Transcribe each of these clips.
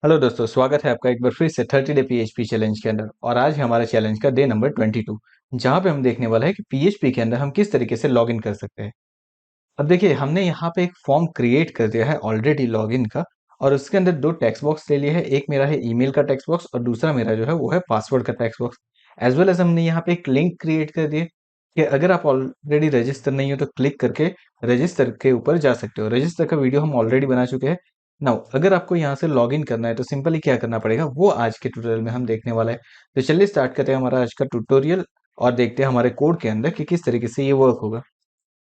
Hello दोस्तों, स्वागत है आपका एक बार फिर से 30 डे पीएचपी चैलेंज के अंदर। और आज है हमारा चैलेंज का डे नंबर 22, जहां पे हम देखने वाला है कि पीएचपी के अंदर हम किस तरीके से लॉगिन कर सकते हैं। अब देखिए, हमने यहाँ पे एक फॉर्म क्रिएट कर दिया है ऑलरेडी लॉगिन का, और उसके अंदर दो टेक्स्ट बॉक्स ले लिए हैं। एक मेरा है ईमेल का टेक्स्ट बॉक्स और दूसरा मेरा जो है वो है पासवर्ड का text box. As well as हमने यहाँ पे एक लिंक क्रिएट कर दिया कि अगर आप ऑलरेडी रजिस्टर नहीं हो तो क्लिक करके रजिस्टर के ऊपर जा सकते हो। रजिस्टर का वीडियो हम ऑलरेडी बना चुके हैं। नाउ अगर आपको यहाँ से लॉगिन करना है तो सिंपली क्या करना पड़ेगा वो आज के ट्यूटोरियल में हम देखने वाला है। तो चलिए स्टार्ट करते हैं हमारा आज का ट्यूटोरियल और देखते हैं हमारे कोड के अंदर कि किस तरीके से ये वर्क होगा।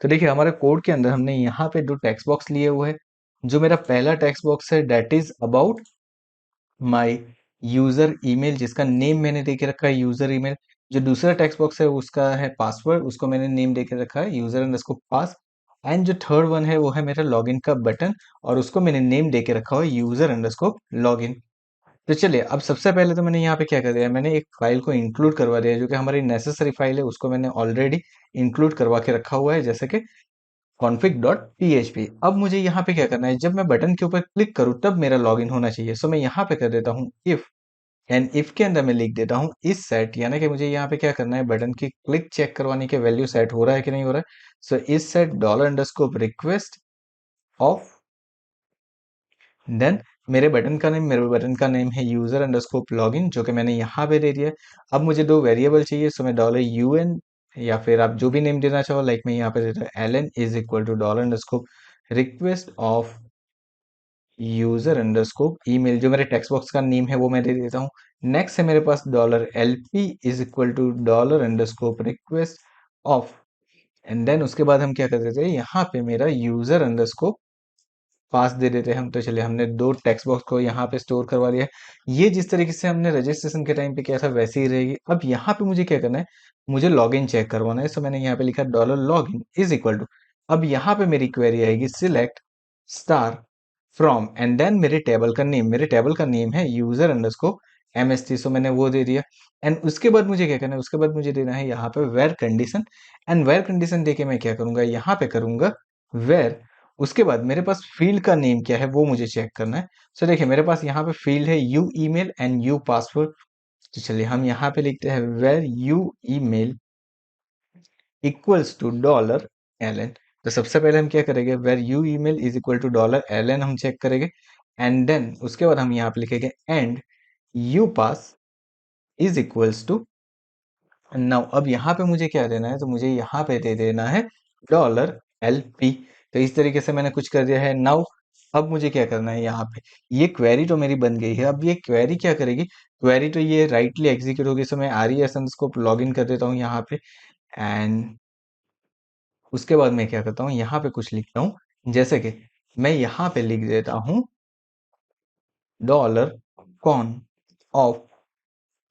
तो देखिए, हमारे कोड के अंदर हमने यहाँ पे दो टेक्स्ट बॉक्स लिए हुए हैं। जो मेरा पहला टेक्स्ट बॉक्स है that is about my user email, जिसका नेम मैंने दे के रखा है यूजर ईमेल। जो दूसरा टेक्स्ट बॉक्स है उसका है पासवर्ड, उसको मैंने नेम दे के रखा है यूजर अंडरस्कोर पास। एंड जो थर्ड वन है वो है मेरा लॉगिन का बटन, और उसको मैंने नेम दे के रखा हुआ है यूजर अंडरस्कोर लॉगिन। तो चलिए, अब सबसे पहले तो मैंने यहाँ पे क्या कर दिया, मैंने एक फाइल को इंक्लूड करवा दिया जो कि हमारी नेसेसरी फाइल है, उसको मैंने ऑलरेडी इंक्लूड करवा के रखा हुआ है, जैसे कि config.php। अब मुझे यहाँ पे क्या करना है, जब मैं बटन के ऊपर क्लिक करूँ तब मेरा लॉगिन होना चाहिए। सो मैं यहाँ पे कर देता हूँ इफ, एंड इफ के अंदर मैं लिख देता हूँ इस सेट, यानी कि मुझे यहाँ पे क्या करना है, बटन की क्लिक चेक करवाने के वैल्यू सेट हो रहा है कि नहीं हो रहा है। सो इस set dollar underscore request of, then मेरे बटन का नेम है यूजर अंडरस्कोप लॉगिन, जो कि मैंने यहाँ पे दे दिया है। अब मुझे दो वेरिएबल चाहिए, सो मैं डॉलर यूएन, या फिर आप जो भी नेम देना चाहो, लाइक मैं यहाँ पे देता हूँ एलन is equal to dollar underscore request of user underscore email. जो मेरे टेक्स्ट बॉक्स का नेम है वो मैं दे देता हूँ। नेक्स्ट है मेरे पास dollar LP is equal to dollar underscore request of, and then उसके बाद हम क्या कर देते हैं, यहाँ पे मेरा यूजर अंडरस्कोप पास दे देते हैं हम। तो चलिए, हमने दो टेक्स्ट बॉक्स को यहाँ पे स्टोर करवा दिया है। ये जिस तरीके से हमने रजिस्ट्रेशन के टाइम पे किया था वैसे ही रहेगी। अब यहाँ पे मुझे क्या करना है, मुझे लॉगिन चेक करवाना है। सो मैंने यहाँ पे लिखा dollar login is equal to, अब यहाँ पे मेरी क्वेरी आएगी select star from, and then मेरे टेबल का नेम है यूजर अंडरस्कोर एमएसटी। सो मैंने वो दे दिया। एंड उसके बाद मुझे क्या करना है, उसके बाद मुझे देना है यहाँ पे where condition. And where condition देके मैं क्या करूंगा, यहाँ पे करूंगा वेर। उसके बाद मेरे पास फील्ड का नेम क्या है वो मुझे चेक करना है। सो देखिए, मेरे पास यहाँ पे फील्ड है U email and U password. तो चलिए, हम यहाँ पे लिखते हैं where U email equals to dollar L. तो सबसे पहले हम क्या करेंगे, where U email is equal to dollar L हम चेक करेंगे। एंड देन उसके बाद हम यहाँ पे लिखेंगे and U pass is equals to. Now अब यहाँ पे मुझे क्या देना है, तो मुझे यहाँ पे दे देना है डॉलर एल पी। तो इस तरीके से मैंने कुछ कर दिया है। नाउ अब मुझे क्या करना है, यहाँ पे ये क्वेरी तो मेरी बन गई है। अब ये क्वेरी क्या करेगी, क्वेरी तो ये राइटली एग्जीक्यूट होगी। सो मैं आर ई एस को लॉग इन कर देता हूँ यहाँ पे। एंड उसके बाद मैं क्या करता हूँ, यहाँ पे कुछ लिखता हूँ, जैसे कि मैं यहाँ पे लिख देता हूँ dollar con of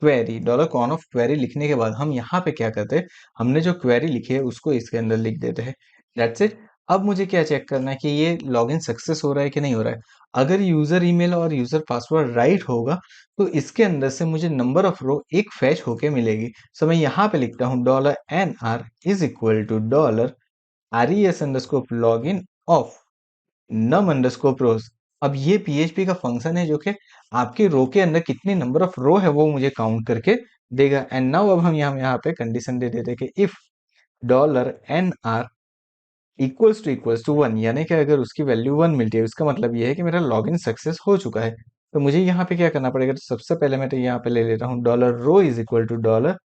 query. Dollar con of query लिखने के बाद हम यहाँ पे क्या करते हैं, हमने जो क्वेरी लिखी है उसको इसके अंदर लिख देते हैं। That's it. अब मुझे क्या चेक करना है कि ये लॉगिन सक्सेस हो रहा है कि नहीं हो रहा है। अगर यूजर ईमेल और यूजर पासवर्ड राइट होगा तो इसके अंदर से मुझे नंबर ऑफ रो एक फैच होके मिलेगी। सो मैं यहाँ पे लिखता हूँ dollar N R is equal to dollar R E S underscore login of num underscore rows. अब ये पीएचपी का फंक्शन है जो कि आपके रो के अंदर कितनी नंबर ऑफ रो है वो मुझे काउंट करके देगा। एंड नाउ अब हम यहाँ पे कंडीशन दे देते कि if dollar N R equals to one, यानी कि अगर उसकी वैल्यू वन मिलती है उसका मतलब ये है कि मेरा लॉगिन सक्सेस हो चुका है। तो मुझे यहाँ पे क्या करना पड़ेगा, तो सबसे पहले मैं तो यहाँ पे ले लेता हूँ dollar row is equal to dollar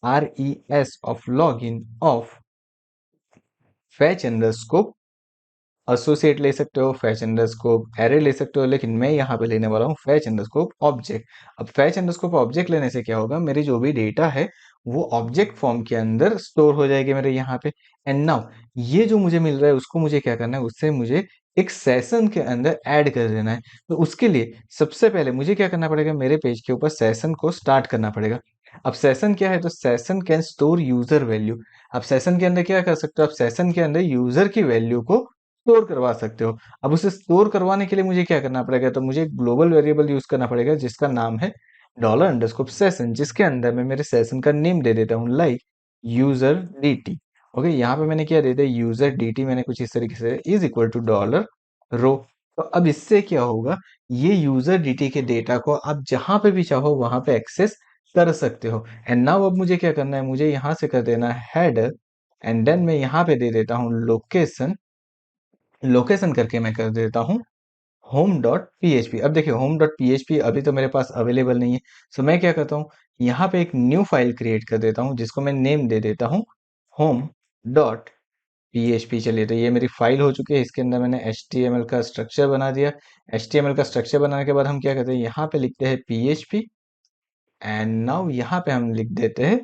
R E S of login of fetch underscore associate ले सकते हो, फैच अंडरस्कोप एरे ले सकते हो, लेकिन मैं यहाँ पे लेने वाला हूँ फैच अंडरस्कोप ऑब्जेक्ट। अब फैच अंडरस्कोप ऑब्जेक्ट लेने से क्या होगा, मेरी जो भी डेटा है वो ऑब्जेक्ट फॉर्म के अंदर स्टोर हो जाएगी मेरे यहाँ पे। एंड नाउ ये जो मुझे मिल रहा है उसको मुझे क्या करना है, उससे मुझे एक सेशन के अंदर ऐड कर देना है। तो उसके लिए सबसे पहले मुझे क्या करना पड़ेगा, मेरे पेज के ऊपर सेशन को स्टार्ट करना पड़ेगा। अब सेशन क्या है, तो session can store user value. अब सेशन के अंदर क्या कर सकते हो, आप सेशन के अंदर यूजर की वैल्यू को स्टोर करवा सकते हो। अब उसे स्टोर करवाने के लिए मुझे क्या करना पड़ेगा, तो मुझे एक ग्लोबल वेरिएबल यूज करना पड़ेगा जिसका नाम है डॉलर अंडरस्कोप सेशन, जिसके अंदर मैं मेरे सेशन का नेम दे देता हूँ लाइक यूजर dt। ओके, यहाँ पे मैंने क्या दे दिया, यूजर dt मैंने कुछ इस तरीके से इज इक्वल टू डॉलर रो। तो अब इससे क्या होगा, ये यूजर डीटी के डेटा को आप जहां पे भी चाहो वहां पे एक्सेस कर सकते हो। एंड नाउ अब मुझे क्या करना है, मुझे यहां से कर देना है हेडर, एंड देन मैं यहां पे दे देता हूँ लोकेशन। लोकेशन करके मैं कर देता हूँ होम डॉट पी। अब देखिए होम डॉट पी अभी तो मेरे पास अवेलेबल नहीं है। सो मैं क्या करता हूँ, यहाँ पे एक न्यू फाइल क्रिएट कर देता हूँ जिसको मैं नेम दे देता हूँ होम डॉट पी। चलिए, तो ये मेरी फाइल हो चुकी है। इसके अंदर मैंने HTML का स्ट्रक्चर बना दिया। HTML का स्ट्रक्चर बनाने के बाद हम क्या करते हैं, यहाँ पे लिखते हैं PHP, एंड नाउ यहाँ पे हम लिख देते हैं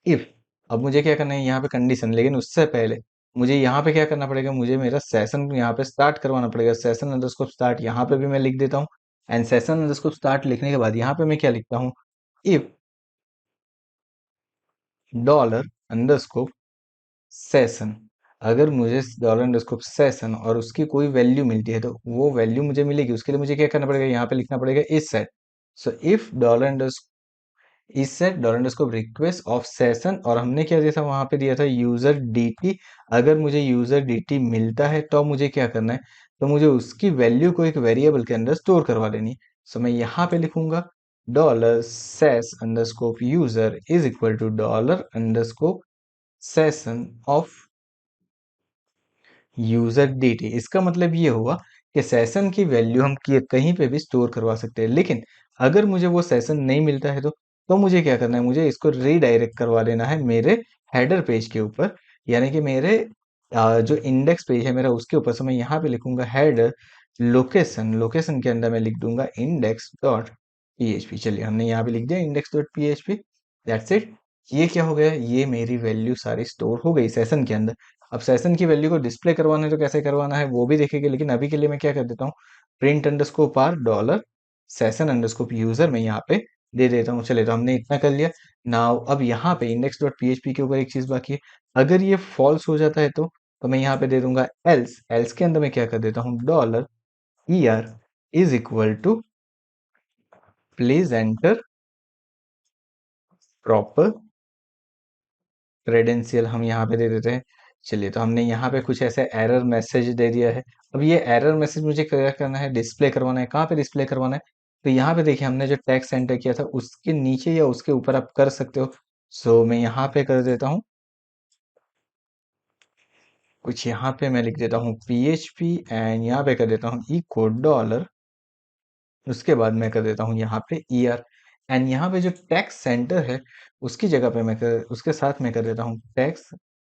इफ। अब मुझे क्या करना है यहाँ पे कंडीशन, लेकिन उससे पहले मुझे यहाँ पे क्या करना पड़ेगा, मुझे मेरा सेशन यहाँ पे स्टार्ट करवाना पड़ेगा। सेशन अंडरस्कोर स्टार्ट यहाँ पे भी मैं लिख देता हूँ। एंड सेशन अंडरस्कोर स्टार्ट लिखने के बाद यहाँ पे मैं क्या लिखता हूँ, इफ डॉलर अंडरस्कोर सेशन। अगर मुझे डॉलर अंडरस्कोर सेशन और उसकी कोई वैल्यू मिलती है तो वो वैल्यू मुझे मिलेगी। उसके लिए मुझे क्या करना पड़ेगा, यहाँ पे लिखना पड़ेगा इस सेट। सो इफ डॉलर इस set dollar underscore request of session, और हमने क्या दिया था, वहां पे दिया था यूजर dt। अगर मुझे यूजर dt मिलता है तो मुझे क्या करना है, तो मुझे उसकी वैल्यू को एक वेरिएबल के अंदर स्टोर करवा देनी है। सो मैं यहाँ पे लिखूंगा dollar sess underscore user is equal to dollar underscore session of user dt। इसका मतलब ये हुआ कि सेशन की वैल्यू हम कहीं पे भी स्टोर करवा सकते हैं। लेकिन अगर मुझे वो सेशन नहीं मिलता है तो मुझे क्या करना है, मुझे इसको रीडायरेक्ट करवा देना है मेरे हेडर पेज के ऊपर, यानी कि मेरे जो इंडेक्स पेज है मेरा उसके ऊपर। से मैं यहाँ पे लिखूंगा हेडर लोकेशन। लोकेशन के अंदर मैं लिख दूंगा इंडेक्स डॉट पी। चलिए, हमने यहाँ पे लिख दिया index dot P. That's it. ये क्या हो गया, ये मेरी वैल्यू सारी स्टोर हो गई सेशन के अंदर। अब सेशन की वैल्यू को डिस्प्ले करवाना है तो कैसे करवाना है वो भी देखेंगे, लेकिन अभी के लिए मैं क्या कर देता हूँ, print underscore R dollar session underscore user में यहाँ पे दे देता हूँ। चलिए, तो हमने इतना कर लिया। नाउ अब यहाँ पे इंडेक्स डॉट पी के ऊपर एक चीज बाकी है। अगर ये फॉल्स हो जाता है तो मैं यहाँ पे दे दूंगा एल्स। एल्स के अंदर मैं क्या कर देता हूँ, dollar ER is equal to please enter proper credential, हम यहाँ पे दे देते हैं। चलिए, तो हमने यहाँ पे कुछ ऐसे एरर मैसेज दे दिया है। अब ये एरर मैसेज मुझे क्या करना है, डिस्प्ले करवाना है। कहाँ पे डिस्प्ले करवाना है, तो यहाँ पे देखिए हमने जो टेक्स्ट एंटर किया था उसके नीचे या उसके ऊपर आप कर सकते हो। सो मैं यहाँ पे कर देता हूँ कुछ, यहाँ पे मैं लिख देता हूँ PHP, एंड यहाँ पे कर देता हूँ इको डॉलर। उसके बाद मैं कर देता हूँ यहाँ पे ER, एंड यहाँ पे जो टैक्स सेंटर है उसकी जगह पे उसके साथ मैं कर देता हूँ टैक्स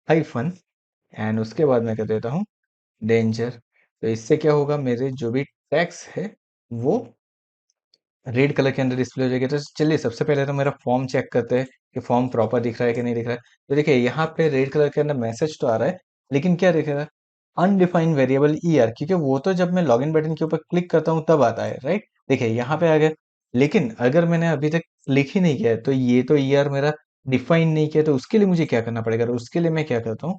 हाइफन, एंड उसके बाद मैं कर देता हूँ डेंजर। तो इससे क्या होगा, मेरे जो भी टैक्स है वो रेड कलर के अंदर डिस्प्ले हो जाएगी। तो चलिए, सबसे पहले तो मेरा फॉर्म चेक करते हैं कि फॉर्म प्रॉपर दिख रहा है कि नहीं दिख रहा है। तो देखिए यहाँ पे रेड कलर के अंदर मैसेज तो आ रहा है, लेकिन क्या दिख रहा है, अनडिफाइंड वेरिएबल ER, क्योंकि वो तो जब मैं लॉगिन बटन के ऊपर क्लिक करता हूँ तब आता है, राइट। देखिए यहाँ पे आ गया, लेकिन अगर मैंने अभी तक क्लिक ही नहीं किया है तो ये तो ER मेरा डिफाइन नहीं किया। तो उसके लिए मुझे क्या करना पड़ेगा, तो उसके लिए मैं क्या करता हूँ,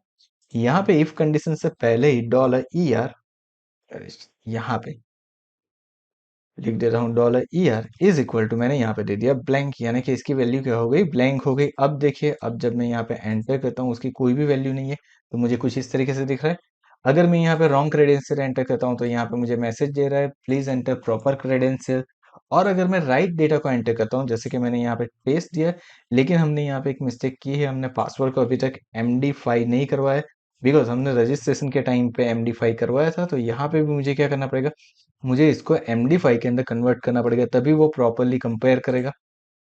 यहाँ पे इफ कंडीशन से पहले ही डॉलर ER यहाँ पे लिख देता हूँ dollar ER is equal to, मैंने यहाँ पे दे दिया ब्लैंक, यानी कि इसकी वैल्यू क्या हो गई, ब्लैंक हो गई। अब देखिए, अब जब मैं यहाँ पे एंटर करता हूँ उसकी कोई भी वैल्यू नहीं है, तो मुझे कुछ इस तरीके से दिख रहा है। अगर मैं यहाँ पे रॉन्ग क्रेडेंशियल एंटर करता हूँ तो यहाँ पे मुझे मैसेज दे रहा है प्लीज एंटर प्रॉपर क्रेडेंशियल। और अगर मैं राइट डेटा को एंटर करता हूँ, जैसे कि मैंने यहाँ पे पेस्ट दिया है, लेकिन हमने यहाँ पे एक मिस्टेक की है, हमने पासवर्ड को अभी तक MD5 नहीं करवाया, बिकॉज हमने रजिस्ट्रेशन के टाइम पे MD5 करवाया था। तो यहाँ पे भी मुझे क्या करना पड़ेगा, मुझे इसको MD5 के अंदर कन्वर्ट करना पड़ेगा, तभी वो प्रॉपरली कंपेयर करेगा।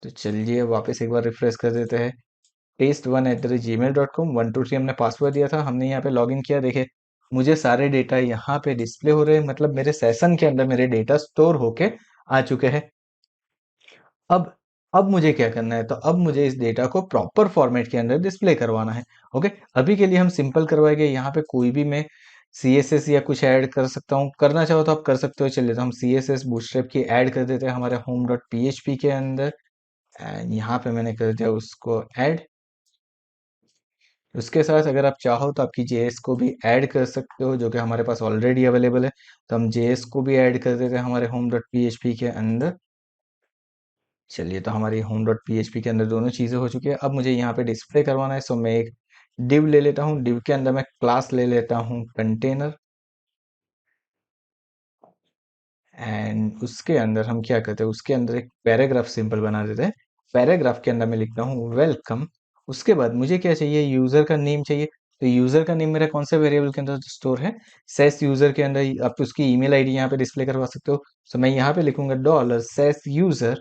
तो चलिए वापस एक बार रिफ्रेश कर देते हैं। test1@gmail.com 123 हमने पासवर्ड दिया था, हमने यहाँ पे लॉगिन किया। देखे, मुझे सारे डेटा यहाँ पे डिस्प्ले हो रहे हैं, मतलब मेरे सेशन के अंदर मेरे डेटा स्टोर होके आ चुके हैं। अब अब मुझे क्या करना है, तो अब मुझे इस डेटा को प्रॉपर फॉर्मेट के अंदर डिस्प्ले करवाना है। ओके, अभी के लिए हम सिंपल करवाएंगे। यहाँ पे कोई भी मैं CSS या कुछ ऐड कर सकता हूँ, करना चाहो तो आप कर सकते हो। चलिए, तो हम CSS बूटस्ट्रैप की ऐड कर देते हैं हमारे होम डॉट PHP के अंदर, एंड यहाँ पे मैंने कर दिया उसको ऐड। उसके साथ अगर आप चाहो तो आपकी JS को भी ऐड कर सकते हो, जो कि हमारे पास ऑलरेडी अवेलेबल है। तो हम JS को भी ऐड कर देते हैं हमारे होम डॉट PHP के अंदर। चलिए, तो हमारी होम डॉट PHP के अंदर दोनों चीज़ें हो चुकी है। अब मुझे यहाँ पे डिस्प्ले करवाना है, सो मैं एक डिव ले लेता हूँ। डिव के अंदर मैं क्लास ले लेता हूँ कंटेनर, एंड उसके अंदर हम क्या करते हैं, उसके अंदर एक पैराग्राफ सिंपल बना देते हैं। पैराग्राफ के अंदर मैं लिखता हूँ वेलकम। उसके बाद मुझे क्या चाहिए, यूजर का नेम चाहिए। तो यूजर का नेम मेरा कौन सा वेरिएबल के अंदर स्टोर है, सेस यूजर के अंदर आप उसकी ईमेल आईडी यहाँ पे डिस्प्ले करवा सकते हो। तो मैं यहाँ पे लिखूंगा डॉलर सेस यूजर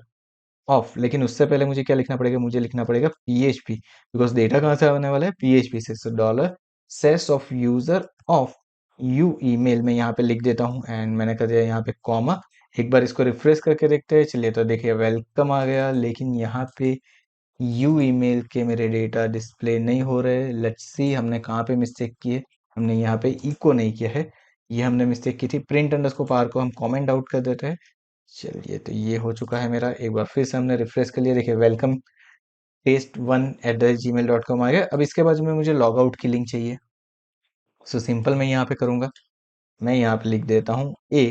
ऑफ, लेकिन उससे पहले मुझे क्या लिखना पड़ेगा, मुझे लिखना पड़ेगा पीएचपी, बिकॉज डेटा कहाँ से आने वाला है, पीएचपी से। So dollar sess of user of u email में यहाँ पे लिख देता हूँ, एंड मैंने कर दिया यहाँ पे कॉमा। एक बार इसको रिफ्रेश करके देखते हैं। चलिए, तो देखिए वेलकम आ गया, लेकिन यहाँ पे यू ईमेल के मेरे डेटा डिस्प्ले नहीं हो रहे। लेट्स सी हमने कहाँ पे मिस्टेक की है। हमने यहाँ पे इको नहीं किया है, ये हमने मिस्टेक की थी। प्रिंट अंडरस्कोर आर को हम कमेंट आउट कर देते हैं। चलिए, तो ये हो चुका है मेरा। एक बार फिर से हमने रिफ्रेश कर लिया, देखिए वेलकम test1@gmail.com आ गया। अब इसके बाद में मुझे लॉग आउट की लिंक चाहिए। सो सिंपल मैं यहाँ पे करूँगा, मैं यहाँ पे लिख देता हूँ ए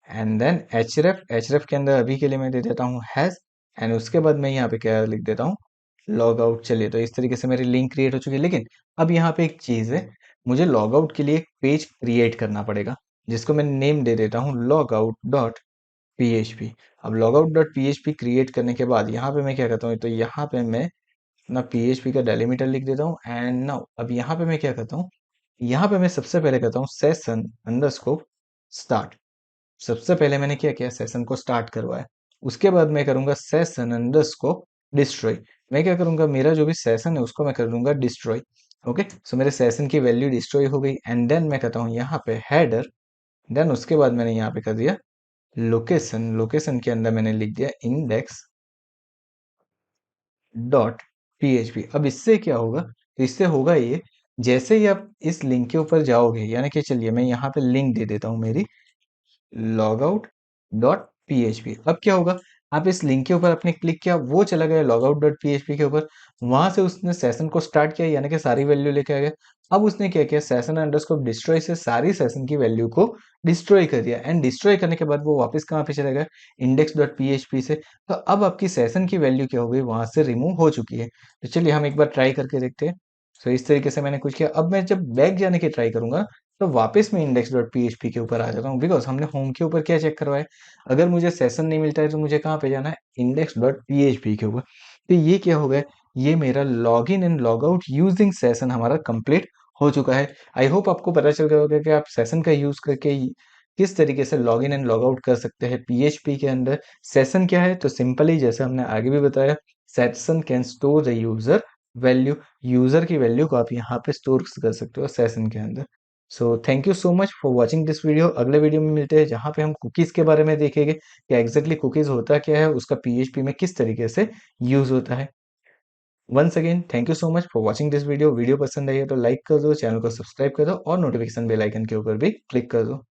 एंड देन एचरेफ के अंदर अभी के लिए मैं दे देता हूँ हैज, एंड उसके बाद मैं यहाँ पे क्या लिख देता हूँ, लॉग आउट। चलिए, तो इस तरीके से मेरी लिंक क्रिएट हो चुकी है। लेकिन अब यहाँ पे एक चीज़ है, मुझे लॉग आउट के लिए एक पेज क्रिएट करना पड़ेगा, जिसको मैं नेम दे देता हूँ लॉग आउट डॉट पीएचपी। अब लॉगआउट डॉट पीएचपी क्रिएट करने के बाद यहाँ पे मैं क्या करता हूँ, तो यहाँ पे मैं अपना पीएचपी का डेलीमीटर लिख देता हूँ। एंड नाउ अब यहाँ पे मैं क्या करता हूँ, यहाँ पे मैं सबसे पहले करता हूँ सेशन अंडरस्कोर स्टार्ट। सबसे पहले मैंने क्या किया, सेशन को स्टार्ट करवाया। उसके बाद मैं करूंगा सेशन अंडरस्कोर डिस्ट्रॉय। मैं क्या करूंगा, मेरा जो भी सेशन है उसको मैं कर दूंगा डिस्ट्रॉय। ओके, सो मेरे सेशन की वैल्यू डिस्ट्रॉय हो गई। एंड देन मैं कहता हूँ यहाँ पे हेडर, देन उसके बाद मैंने यहाँ पे कर दिया लोकेशन। लोकेशन के अंदर मैंने लिख दिया इंडेक्स डॉट पीएचपी। अब इससे क्या होगा, तो इससे होगा ये, जैसे ही आप इस लिंक के ऊपर जाओगे, यानी कि चलिए मैं यहाँ पे लिंक दे देता हूँ मेरी लॉगआउट डॉट पीएचपी। अब क्या होगा, आप इस लिंक के ऊपर आपने क्लिक किया, वो चला गया लॉगआउट डॉट पीएचपी के ऊपर। वहां से उसने सेशन को स्टार्ट किया, यानी कि सारी वैल्यू लेके आ गया। अब उसने क्या किया, सेशन अंडरस्कोर डिस्ट्रॉय से सारी सेशन की वैल्यू को डिस्ट्रॉय कर दिया। एंड डिस्ट्रॉय करने के बाद वो वापस कहाँ पे चला गया, इंडेक्स डॉट पीएचपी से। तो अब आपकी सेशन की वैल्यू क्या हो गई, वहां से रिमूव हो चुकी है। तो चलिए हम एक बार ट्राई करके देखते हैं। तो इस तरीके से मैंने कुछ किया। अब मैं जब बैक जाने की ट्राई करूंगा, तो वापस मैं इंडेक्स डॉट पीएचपी के ऊपर आ जाता हूँ, बिकॉज हमने होम के ऊपर क्या चेक करवाया, अगर मुझे सेशन नहीं मिलता है तो मुझे कहाँ पे जाना है, इंडेक्स डॉट पीएचपी के ऊपर। तो ये क्या हो गया, ये मेरा log in and log out using session हमारा कंप्लीट हो चुका है। आई होप आपको पता चल गया होगा कि आप सेशन का यूज करके किस तरीके से log in and log out कर सकते हैं पीएचपी के अंदर। सेशन क्या है, तो सिंपली जैसे हमने आगे भी बताया, session can store the user value. User की वैल्यू को आप यहाँ पे स्टोर कर सकते हो सेशन के अंदर। So thank you so much for watching this video. अगले वीडियो में मिलते हैं, जहाँ पे हम कुकीज के बारे में देखेंगे कि एग्जैक्टली कुकीज होता क्या है, उसका पीएचपी में किस तरीके से यूज होता है। Once again thank you so much for watching this video. Video पसंद आई है तो लाइक कर दो, चैनल को सब्सक्राइब कर दो और नोटिफिकेशन बेल आइकन के ऊपर भी क्लिक कर दो।